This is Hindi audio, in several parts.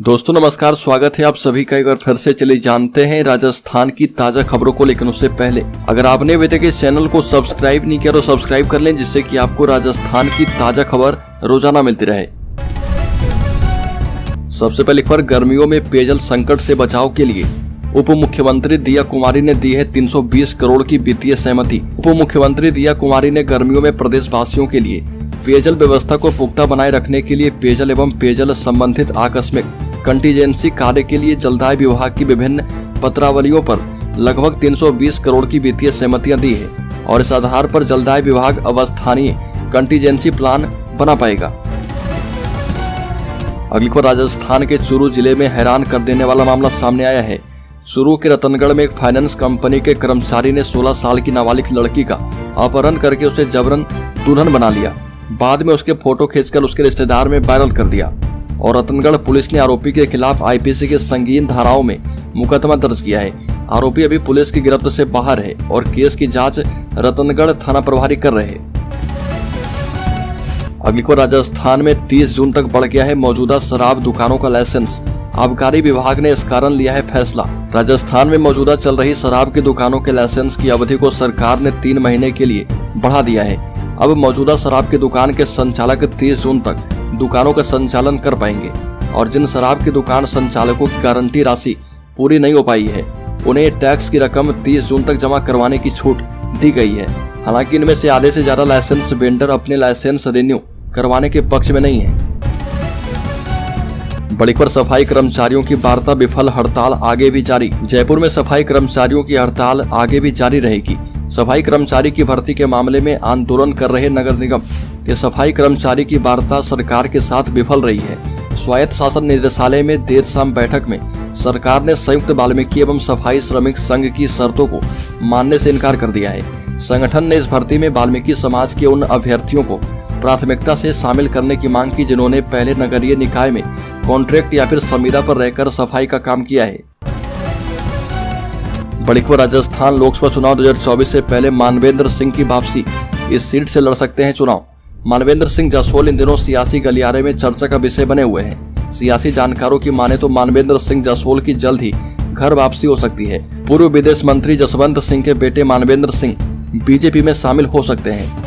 दोस्तों नमस्कार, स्वागत है आप सभी का एक बार फिर से। चलिए जानते हैं राजस्थान की ताजा खबरों को। लेकिन उससे पहले अगर आपने अभी तक इस चैनल को सब्सक्राइब नहीं किया तो सब्सक्राइब कर लें, जिससे कि आपको राजस्थान की ताजा खबर रोजाना मिलती रहे। सबसे पहले खबर, गर्मियों में पेयजल संकट से बचाव के लिए उप मुख्यमंत्री दिया कुमारी ने दी है 320 करोड़ की वित्तीय सहमति। उप मुख्यमंत्री दिया कुमारी ने गर्मियों में प्रदेशवासियों के लिए पेयजल व्यवस्था को पुख्ता बनाए रखने के लिए पेयजल एवं पेयजल संबंधित आकस्मिक कंटीजेंसी कार्य के लिए जलदाय विभाग की विभिन्न पत्रावलियों पर लगभग 320 करोड़ की वित्तीय सहमतियां दी है और इस आधार पर जलदाय विभाग अब स्थानीय कंटीजेंसी प्लान बना पाएगा। अगली खबर, राजस्थान के चूरू जिले में हैरान कर देने वाला मामला सामने आया है। चूरू के रतनगढ़ में एक फाइनेंस कंपनी के कर्मचारी ने 16 साल की नाबालिग लड़की का अपहरण करके उसे जबरन दुल्हन बना लिया। बाद में उसके फोटो खींचकर उसके रिश्तेदार में वायरल कर दिया और रतनगढ़ पुलिस ने आरोपी के खिलाफ आईपीसी के संगीन धाराओं में मुकदमा दर्ज किया है। आरोपी अभी पुलिस की गिरफ्त से बाहर है और केस की जांच रतनगढ़ थाना प्रभारी कर रहे हैं। अगली को, राजस्थान में 30 जून तक बढ़ गया है मौजूदा शराब दुकानों का लाइसेंस। आबकारी विभाग ने इस कारण लिया है फैसला। राजस्थान में मौजूदा चल रही शराब की दुकानों के लाइसेंस की अवधि को सरकार ने 3 महीने के लिए बढ़ा दिया है। अब मौजूदा शराब की दुकान के संचालक 30 जून तक दुकानों का संचालन कर पाएंगे और जिन शराब की दुकान संचालकों की गारंटी राशि पूरी नहीं हो पाई है उन्हें टैक्स की रकम 30 जून तक जमा करवाने की छूट दी गई है। हालांकि इनमें से आधे से ज्यादा लाइसेंस वेंडर अपने लाइसेंस रिन्यू करवाने के पक्ष में नहीं है। बड़ी खबर, सफाई कर्मचारियों की वार्ता विफल, हड़ताल आगे भी जारी। जयपुर में सफाई कर्मचारियों की हड़ताल आगे भी जारी रहेगी। सफाई कर्मचारी की भर्ती के मामले में आंदोलन कर रहे नगर निगम के सफाई कर्मचारी की वार्ता सरकार के साथ विफल रही है। स्वायत्त शासन निदेशालय में देर शाम बैठक में सरकार ने संयुक्त वाल्मीकि एवं सफाई श्रमिक संघ की शर्तों को मानने से इनकार कर दिया है। संगठन ने इस भर्ती में वाल्मीकि समाज के उन अभ्यर्थियों को प्राथमिकता से शामिल करने की मांग की जिन्होंने पहले नगरीय निकाय में कॉन्ट्रैक्ट या फिर संविदा पर रहकर सफाई का काम किया है। बड़ी खबर, राजस्थान लोकसभा चुनाव 2024 से पहले मानवेंद्र सिंह की वापसी। इस सीट से लड़ सकते हैं चुनाव। मानवेंद्र सिंह जासवाल इन दिनों सियासी गलियारे में चर्चा का विषय बने हुए हैं। सियासी जानकारों की माने तो मानवेंद्र सिंह जासवाल की जल्द ही घर वापसी हो सकती है। पूर्व विदेश मंत्री जसवंत सिंह के बेटे मानवेंद्र सिंह बीजेपी में शामिल हो सकते हैं।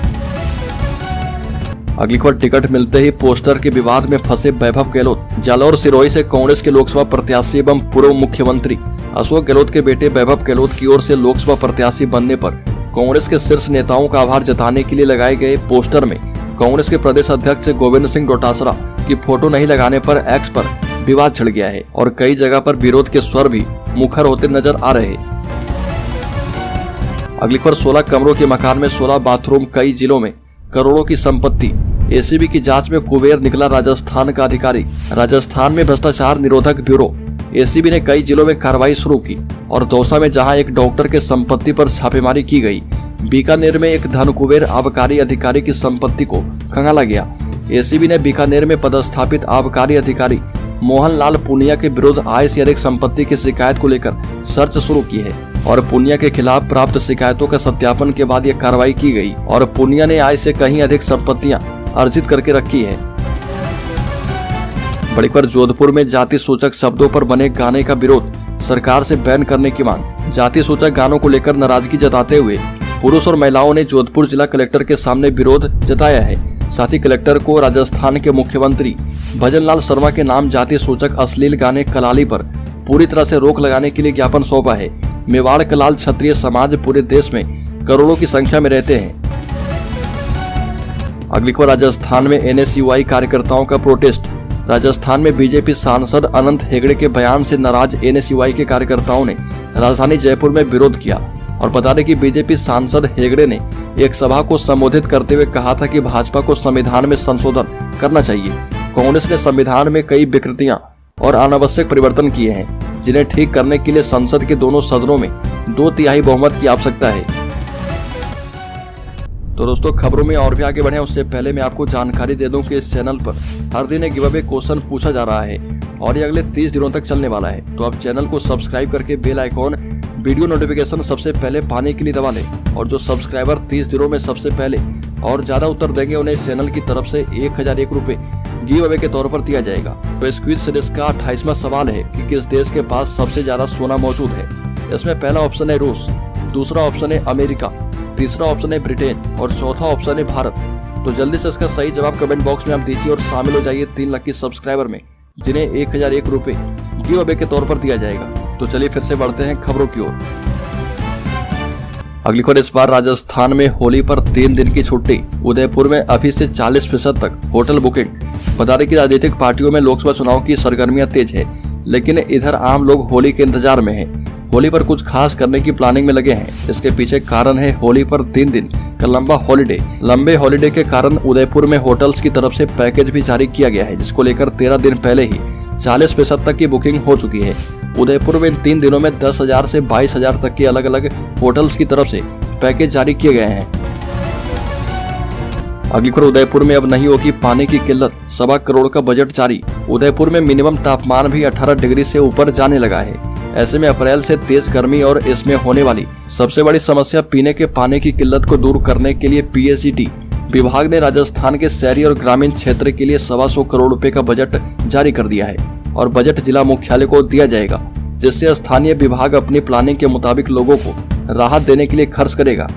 अगली खबर, टिकट मिलते ही पोस्टर के विवाद में फंसे वैभव गहलोत। जालौर सिरोही से कांग्रेस के लोकसभा प्रत्याशी एवं पूर्व मुख्यमंत्री अशोक गहलोत के बेटे वैभव गहलोत की ओर से लोकसभा प्रत्याशी बनने पर कांग्रेस के शीर्ष नेताओं का आभार जताने के लिए लगाए गए पोस्टर में कांग्रेस के प्रदेश अध्यक्ष गोविंद सिंह डोटासरा की फोटो नहीं लगाने पर एक्स पर विवाद छिड़ गया है और कई जगह पर विरोध के स्वर भी मुखर होते नजर आ रहे हैं। अगली खबर, 16 कमरों के मकान में 16 बाथरूम, कई जिलों में करोड़ों की संपत्ति। एसीबी की जांच में कुबेर निकला राजस्थान का अधिकारी। राजस्थान में भ्रष्टाचार निरोधक ब्यूरो एसीबी ने कई जिलों में कार्रवाई शुरू की और दौसा में जहां एक डॉक्टर के संपत्ति पर छापेमारी की गई, बीकानेर में एक धनकुबेर आबकारी अधिकारी की संपत्ति को खंगाला गया। एसीबी ने बीकानेर में पदस्थापित आबकारी अधिकारी मोहनलाल पुनिया के विरुद्ध आय से अधिक संपत्ति की शिकायत को लेकर सर्च शुरू की है और पुनिया के खिलाफ प्राप्त शिकायतों का सत्यापन के बाद यह कार्रवाई की गई और पुनिया ने आय से कहीं अधिक संपत्तियां अर्जित करके रखी है। बड़ी खबर, जोधपुर में जाति सूचक शब्दों पर बने गाने का विरोध, सरकार से बैन करने की मांग। जाति सूचक गानों को लेकर नाराजगी जताते हुए पुरुष और महिलाओं ने जोधपुर जिला कलेक्टर के सामने विरोध जताया है। साथ ही कलेक्टर को राजस्थान के मुख्यमंत्री भजनलाल शर्मा के नाम जाति सूचक अश्लील गाने कलाली पर पूरी तरह से रोक लगाने के लिए ज्ञापन सौंपा है। मेवाड़ कलाल क्षत्रिय समाज पूरे देश में करोड़ों की संख्या में रहते हैं। अगली खबर, राजस्थान में एनएसयूआई कार्यकर्ताओं का प्रोटेस्ट। राजस्थान में बीजेपी सांसद अनंत हेगड़े के बयान से नाराज एनएसयूआई के कार्यकर्ताओं ने राजधानी जयपुर में विरोध किया और बता दें कि बीजेपी सांसद हेगड़े ने एक सभा को संबोधित करते हुए कहा था कि भाजपा को संविधान में संशोधन करना चाहिए। कांग्रेस ने संविधान में कई विकृतियां और अनावश्यक परिवर्तन किए हैं जिन्हें ठीक करने के लिए संसद के दोनों सदनों में 2/3 बहुमत की आवश्यकता है। तो दोस्तों, खबरों में और भी आगे बढ़े उससे पहले मैं आपको जानकारी दे दूं कि इस चैनल पर हर दिन एक गिव अवे क्वेश्चन पूछा जा रहा है और ये अगले 30 दिनों तक चलने वाला है। तो आप चैनल को सब्सक्राइब करके बेल आइकॉन वीडियो नोटिफिकेशन सबसे पहले पाने के लिए दबा लें और जो सब्सक्राइबर 30 दिनों में सबसे पहले और ज्यादा उत्तर देंगे उन्हें इस चैनल की तरफ से 1001 रुपए गिव अवे के तौर पर दिया जाएगा। तो इस क्विज सीरीज का 28वां सवाल है कि किस देश के पास सबसे ज्यादा सोना मौजूद है। इसमें पहला ऑप्शन है रूस, दूसरा ऑप्शन है अमेरिका, तीसरा ऑप्शन है ब्रिटेन और चौथा ऑप्शन है भारत। तो जल्दी से इसका सही जवाब कमेंट बॉक्स में आप दीजिए और शामिल हो जाइए 3 लकी सब्सक्राइबर में, जिन्हें 1001 रुपए गिव अवे के तौर पर दिया जाएगा। तो चलिए फिर से बढ़ते हैं खबरों की ओर। अगली खबर, इस बार राजस्थान में होली पर 3 दिन की छुट्टी। उदयपुर में अभी से 40% तक होटल बुकिंग। बता दें कि राजनीतिक पार्टियों में लोकसभा चुनाव की सरगर्मियां तेज है, लेकिन इधर आम लोग होली के इंतजार में हैं। होली पर कुछ खास करने की प्लानिंग में लगे हैं। इसके पीछे कारण है होली पर 3 दिन का लंबा हॉलिडे। लंबे हॉलिडे के कारण उदयपुर में होटल्स की तरफ से पैकेज भी जारी किया गया है, जिसको लेकर 13 दिन पहले ही 40% तक की बुकिंग हो चुकी है। उदयपुर में इन 3 दिनों में 10,000 से 22,000 तक के अलग अलग होटल्स की तरफ से पैकेज जारी किए गए हैं। अगली खबर, उदयपुर में अब नहीं होगी पानी की किल्लत, 1.25 करोड़ का बजट जारी। उदयपुर में मिनिमम तापमान भी 18 डिग्री से ऊपर जाने लगा है। ऐसे में अप्रैल से तेज गर्मी और इसमें होने वाली सबसे बड़ी समस्या पीने के पानी की किल्लत को दूर करने के लिए पीएचईडी विभाग ने राजस्थान के शहरी और ग्रामीण क्षेत्र के लिए 125 करोड़ रुपए का बजट जारी कर दिया है और बजट जिला मुख्यालय को दिया जाएगा, जिससे स्थानीय विभाग अपनी प्लानिंग के मुताबिक लोगों को राहत देने के लिए खर्च करेगा।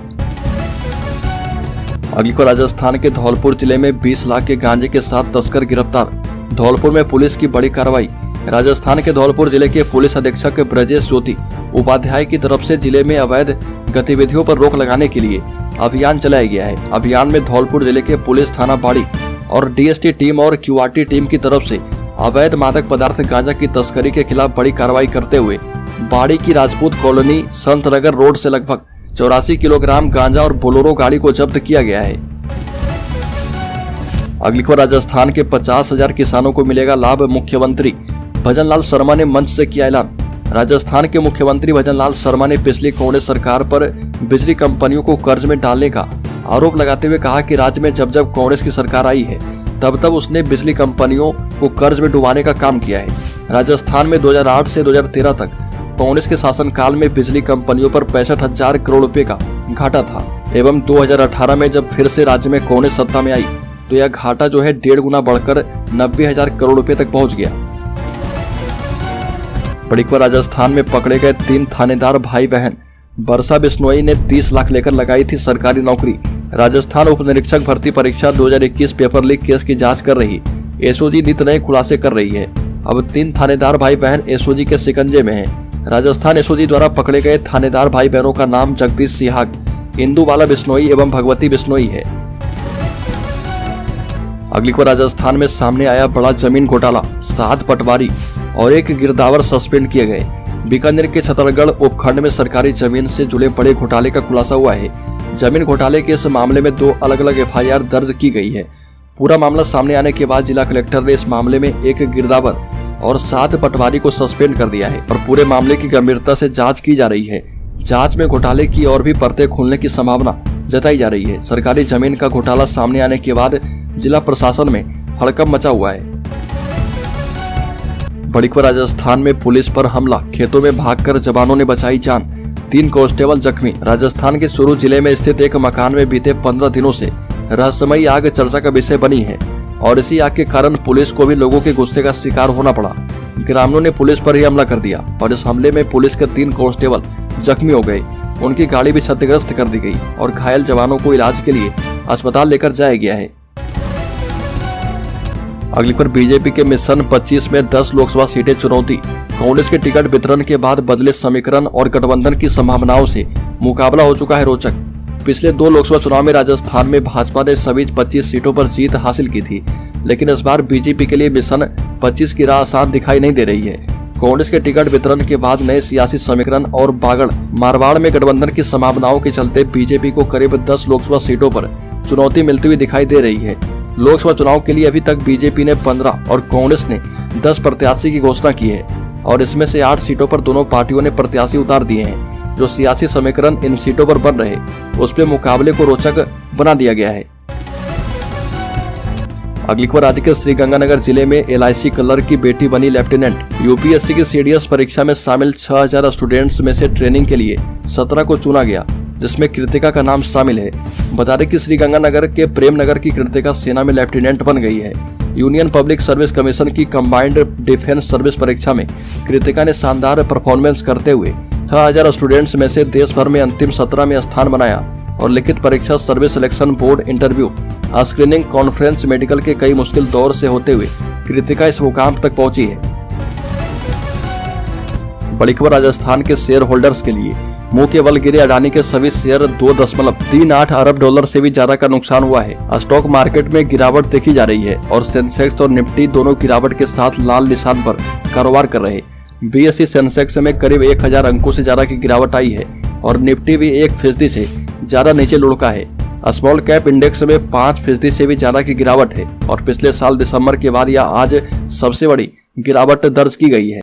अगली को, राजस्थान के धौलपुर जिले में 20 लाख के गांजे के साथ तस्कर गिरफ्तार। धौलपुर में पुलिस की बड़ी कार्रवाई। राजस्थान के धौलपुर जिले के पुलिस अधीक्षक ब्रजेश ज्योति उपाध्याय की तरफ से जिले में अवैध गतिविधियों पर रोक लगाने के लिए अभियान चलाया गया है। अभियान में धौलपुर जिले के पुलिस थाना बाड़ी और डीएसटी टीम और क्यूआरटी टीम की तरफ से अवैध मादक पदार्थ गांजा की तस्करी के खिलाफ बड़ी कार्रवाई करते हुए बाड़ी की राजपूत कॉलोनी संतनगर रोड से लगभग 84 किलोग्राम गांजा और बोलेरो गाड़ी को जब्त किया गया है। अगली को, राजस्थान के 50,000 किसानों को मिलेगा लाभ। मुख्यमंत्री भजनलाल शर्मा ने मंच से किया ऐलान। राजस्थान के मुख्यमंत्री भजनलाल शर्मा ने पिछली कांग्रेस सरकार पर बिजली कंपनियों को कर्ज में डालने का आरोप लगाते हुए कहा कि राज्य में जब जब कांग्रेस की सरकार आई है तब उसने बिजली कंपनियों को कर्ज में डुबाने का काम किया है। राजस्थान में 2008 से 2013 तक कांग्रेस के शासनकाल में बिजली कंपनियों पर 65,000 करोड़ रुपए का घाटा था एवं 2018 में जब फिर से राज्य में कांग्रेस सत्ता में आई तो यह घाटा जो है 1.5 गुना बढ़कर 90,000 करोड़ रुपए तक पहुंच गया। बड़ी खबर, राजस्थान में पकड़े गए 3 थानेदार भाई बहन। वर्षा बिश्नोई ने 30 लाख लेकर लगाई थी सरकारी नौकरी। राजस्थान उप निरीक्षक भर्ती परीक्षा 2021 पेपर लीक केस की जांच कर रही एसओजी नित नए खुलासे कर रही है। अब 3 थानेदार भाई बहन एसओजी के शिकंजे में हैं। राजस्थान एसओजी द्वारा पकड़े गए थानेदार भाई बहनों का नाम जगदीश सिहाग, इंदुबाला बिश्नोई एवं भगवती बिश्नोई है। अगली को, राजस्थान में सामने आया बड़ा जमीन घोटाला। 7 पटवारी और 1 गिरदावर सस्पेंड किए गए। बीकानेर के छतरगढ़ उपखंड में सरकारी जमीन से जुड़े बड़े घोटाले का खुलासा हुआ है। जमीन घोटाले के इस मामले में 2 अलग अलग एफआईआर दर्ज की गई है। पूरा मामला सामने आने के बाद जिला कलेक्टर ने इस मामले में 1 गिरदावर और 7 पटवारी को सस्पेंड कर दिया है और पूरे मामले की गंभीरता से जांच की जा रही है। जांच में घोटाले की और भी परतें खुलने की संभावना जताई जा रही है। सरकारी जमीन का घोटाला सामने आने के बाद जिला प्रशासन में हड़कंप मचा हुआ है। बड़ी खबर, राजस्थान में पुलिस पर हमला। खेतों में भागकर जवानों ने बचाई जान, 3 कांस्टेबल जख्मी। राजस्थान के चूरू जिले में स्थित एक मकान में बीते 15 दिनों से रहस्यमयी आग चर्चा का विषय बनी है और इसी आग के कारण पुलिस को भी लोगों के गुस्से का शिकार होना पड़ा। ग्रामीणों ने पुलिस पर ही हमला कर दिया और इस हमले में पुलिस के 3 कांस्टेबल जख्मी हो गए। उनकी गाड़ी भी क्षतिग्रस्त कर दी गई और घायल जवानों को इलाज के लिए अस्पताल लेकर जाया गया है। अगली पर, बीजेपी के मिशन 25 में 10 लोकसभा सीटें चुनौती। कांग्रेस के टिकट वितरण के बाद बदले समीकरण और गठबंधन की संभावनाओं से मुकाबला हो चुका है रोचक। पिछले 2 लोकसभा चुनाव में राजस्थान में भाजपा ने सभी 25 सीटों पर जीत हासिल की थी, लेकिन इस बार बीजेपी के लिए मिशन 25 की राह आसान दिखाई नहीं दे रही है। कांग्रेस के टिकट वितरण के बाद नए सियासी समीकरण और बागड़ मारवाड़ में गठबंधन की संभावनाओं के चलते बीजेपी को करीब 10 लोकसभा सीटों पर चुनौती मिलती हुई दिखाई दे रही है। लोकसभा चुनाव के लिए अभी तक बीजेपी ने 15 और कांग्रेस ने 10 प्रत्याशी की घोषणा की है और इसमें से 8 सीटों पर दोनों पार्टियों ने प्रत्याशी उतार दिए हैं। जो सियासी समीकरण इन सीटों पर बन रहे उस पे मुकाबले को रोचक बना दिया गया है। अगली खबर, राज्य के श्रीगंगानगर जिले में एलआईसी कलर की बेटी बनी लेफ्टिनेंट। यूपीएससी की सीडीएस परीक्षा में शामिल 6000 स्टूडेंट्स में से ट्रेनिंग के लिए 17 को चुना गया, जिसमें कृतिका का नाम शामिल है। बता दें कि श्रीगंगानगर के प्रेम नगर की कृतिका सेना में लेफ्टिनेंट बन गई है। यूनियन पब्लिक सर्विस कमीशन की कंबाइंड डिफेंस सर्विस परीक्षा में कृतिका ने शानदार परफॉर्मेंस करते हुए 6000 स्टूडेंट्स में से देश भर में अंतिम 17 में स्थान बनाया और लिखित परीक्षा, service selection board interview, screening conference, medical के कई मुश्किल दौर से होते हुए कृतिका इस मुकाम तक पहुंची है। बड़ी खबर राजस्थान के शेयर होल्डर्स के लिए, मुंह के बल गिरे अडानी के सभी शेयर, $2.38 अरब से भी ज्यादा का नुकसान हुआ है। स्टॉक मार्केट में गिरावट देखी जा रही है और सेंसेक्स और निफ्टी दोनों गिरावट के साथ लाल निशान पर कारोबार कर रहे। BSE सेंसेक्स में करीब 1000 अंकों से ज्यादा की गिरावट आई है और निफ्टी भी 1% से ज्यादा नीचे लुढ़का है। स्मॉल कैप इंडेक्स में 5% से भी ज्यादा की गिरावट है और पिछले साल दिसंबर के बाद यह आज सबसे बड़ी गिरावट दर्ज की गई है।